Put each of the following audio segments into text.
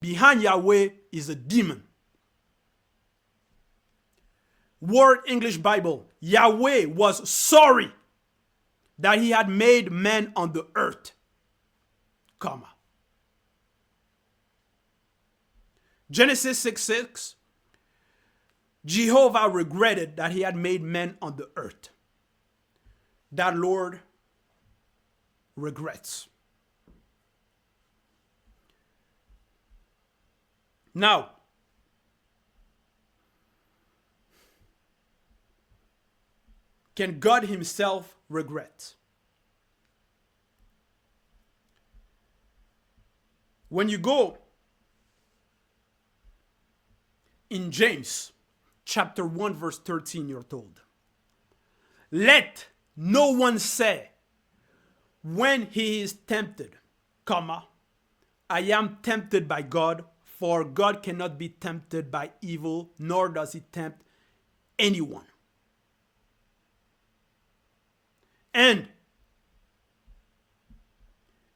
behind Yahweh is a demon. Word English Bible, Yahweh was sorry that he had made man on the earth, comma. Genesis 6:6, Jehovah regretted that he had made man on the earth. That Lord regrets. Now, can God himself regret? When you go in James chapter 1 verse 13, you're told, let no one say when he is tempted, comma, I am tempted by God, for God cannot be tempted by evil, nor does he tempt anyone. And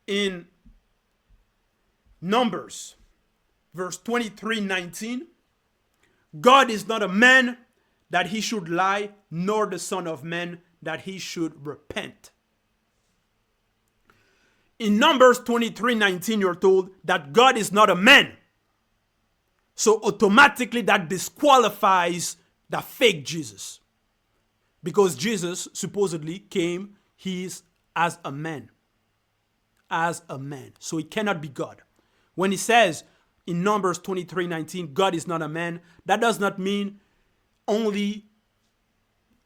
in Numbers, verse 23:19, God is not a man that he should lie, nor the son of man that he should repent. In Numbers 23:19, you're told that God is not a man. So automatically that disqualifies the fake Jesus. Because Jesus supposedly came, he's as a man. As a man. So he cannot be God. When he says in Numbers 23:19, God is not a man, that does not mean only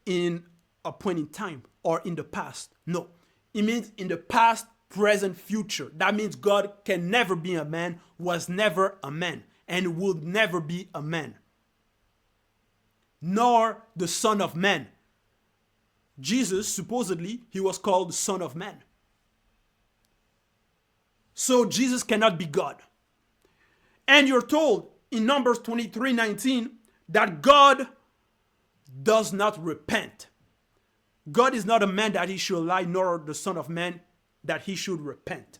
in a point in time or in the past. No. It means in the past, present, future. That means God can never be a man, was never a man, and will never be a man. Nor the Son of Man. Jesus, supposedly, he was called the Son of Man. So Jesus cannot be God. And you're told in Numbers 23:19 that God does not repent. God is not a man that he should lie, nor the Son of Man that he should repent.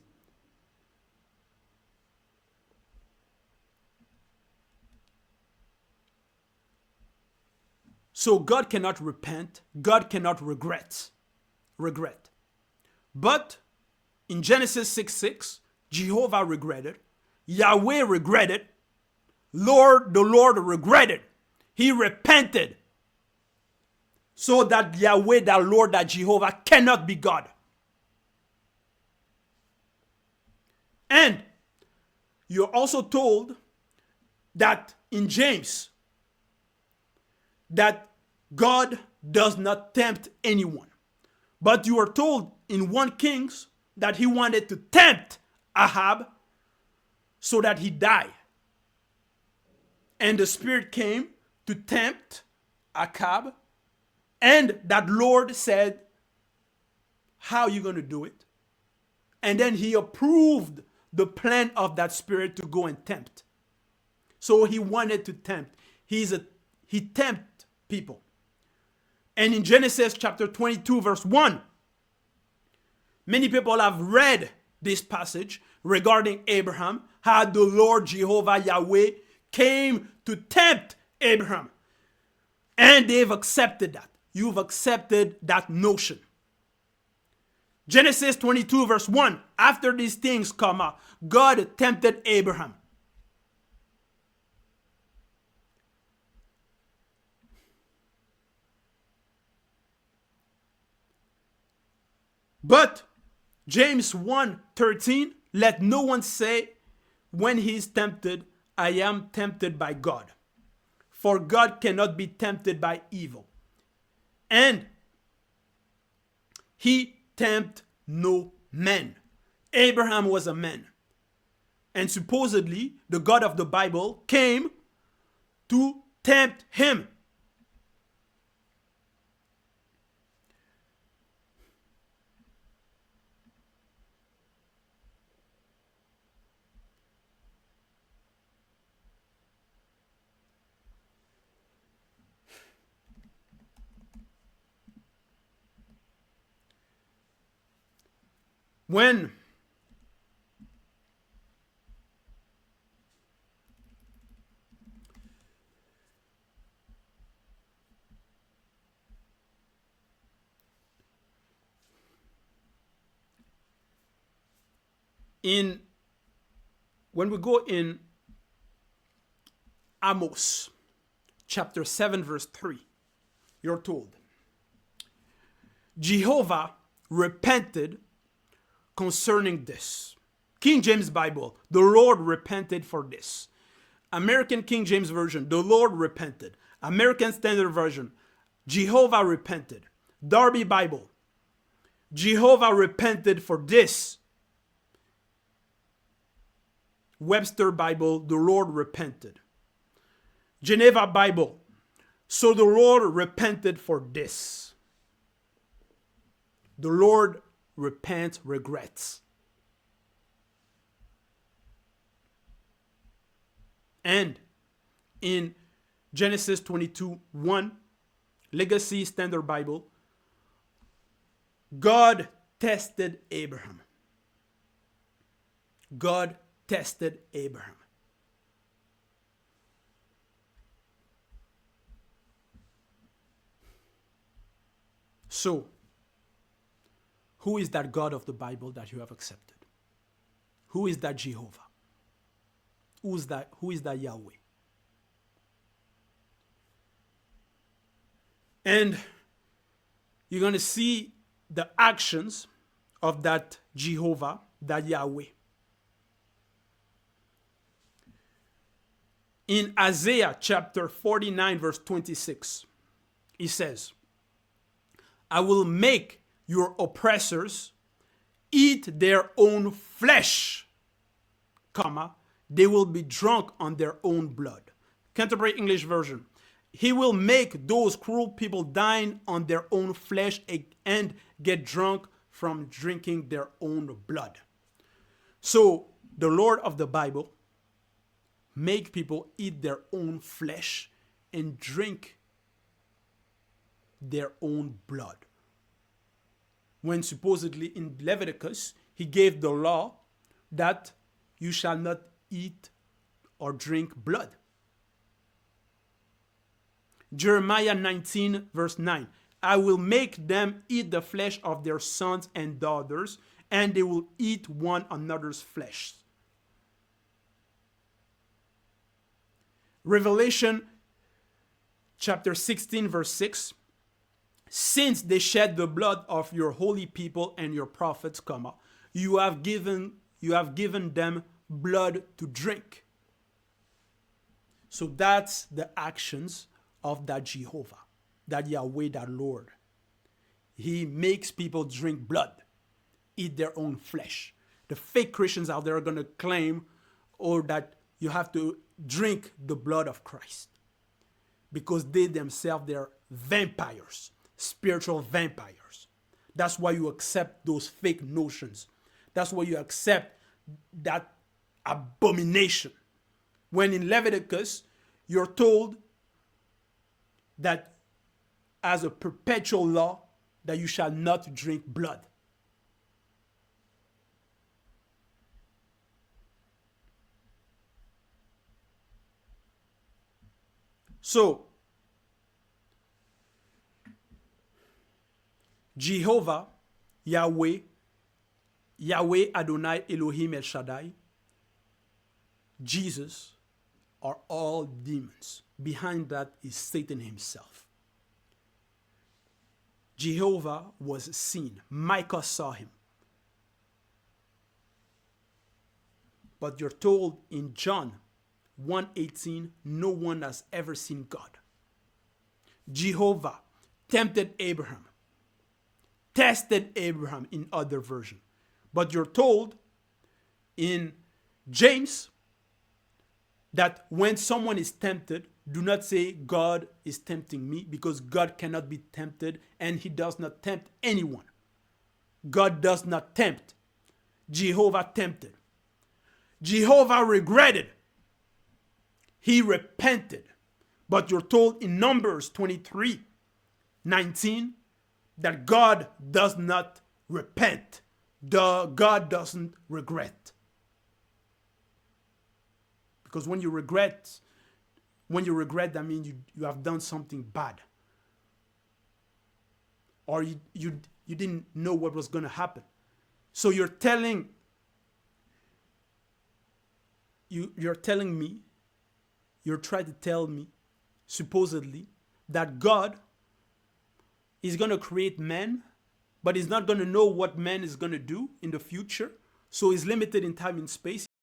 So God cannot repent. God cannot regret. But in Genesis 6:6, Jehovah regretted. Yahweh regretted. The Lord regretted. He repented. So that Yahweh, that Lord, that Jehovah cannot be God. And you're also told that in James, that God does not tempt anyone. But you are told in 1 Kings that he wanted to tempt Ahab so that he died. And the Spirit came to tempt Ahab. And that Lord said, how are you going to do it? And then he approved the plan of that Spirit to go and tempt. So he wanted to tempt. He tempted people. And in Genesis chapter 22 verse 1, many people have read this passage regarding Abraham, how the Lord Jehovah Yahweh came to tempt Abraham. And they've accepted that. You've accepted that notion. Genesis 22 verse 1, after these things come out, God tempted Abraham. But James 1:13, let no one say when he is tempted, I am tempted by God. For God cannot be tempted by evil. And he tempted no man. Abraham was a man. And supposedly, the God of the Bible came to tempt him. When When we go in Amos chapter 7 verse 3, you're told, Jehovah repented concerning this. King James Bible, the Lord repented for this. American King James Version, the Lord repented. American Standard Version, Jehovah repented. Darby Bible, Jehovah repented for this. Webster Bible, the Lord repented. Geneva Bible, so the Lord repented for this. The Lord repents, regrets. And in Genesis 22:1, Legacy Standard Bible, God tested Abraham. God tested Abraham. So, who is that God of the Bible that you have accepted? Who is that Jehovah? Who is that Yahweh? And you're going to see the actions of that Jehovah, that Yahweh. In Isaiah chapter 49 verse 26, he says, I will make your oppressors eat their own flesh, comma, they will be drunk on their own blood. Canterbury English Version. He will make those cruel people dine on their own flesh and get drunk from drinking their own blood. So the Lord of the Bible make people eat their own flesh and drink their own blood. When supposedly in Leviticus, he gave the law that you shall not eat or drink blood. Jeremiah 19 verse 9. I will make them eat the flesh of their sons and daughters, and they will eat one another's flesh. Revelation chapter 16 verse 6. Since they shed the blood of your holy people and your prophets, comma, you have given them blood to drink. So that's the actions of that Jehovah, that Yahweh, that Lord. He makes people drink blood, eat their own flesh. The fake Christians out there are going to claim, that you have to drink the blood of Christ, because they themselves, they're vampires, spiritual vampires. That's why you accept those fake notions. That's why you accept that abomination. When in Leviticus, you're told that as a perpetual law, that you shall not drink blood. So, Jehovah, Yahweh, Yahweh Adonai Elohim El Shaddai, Jesus are all demons. Behind that is Satan himself. Jehovah was seen. Micah saw him. But you're told in John 1:18, no one has ever seen God. Jehovah tempted Abraham, tested Abraham in other version. But you're told in James that when someone is tempted, do not say God is tempting me, because God cannot be tempted and he does not tempt anyone. God does not tempt. Jehovah tempted. Jehovah regretted. He repented. But you're told in Numbers 23:19 that God does not repent. God doesn't regret. Because when you regret, that means you have done something bad. Or you didn't know what was going to happen. So you're telling you're telling me, you're trying to tell me, supposedly, that God is going to create man, but he's not going to know what man is going to do in the future. So he's limited in time and space.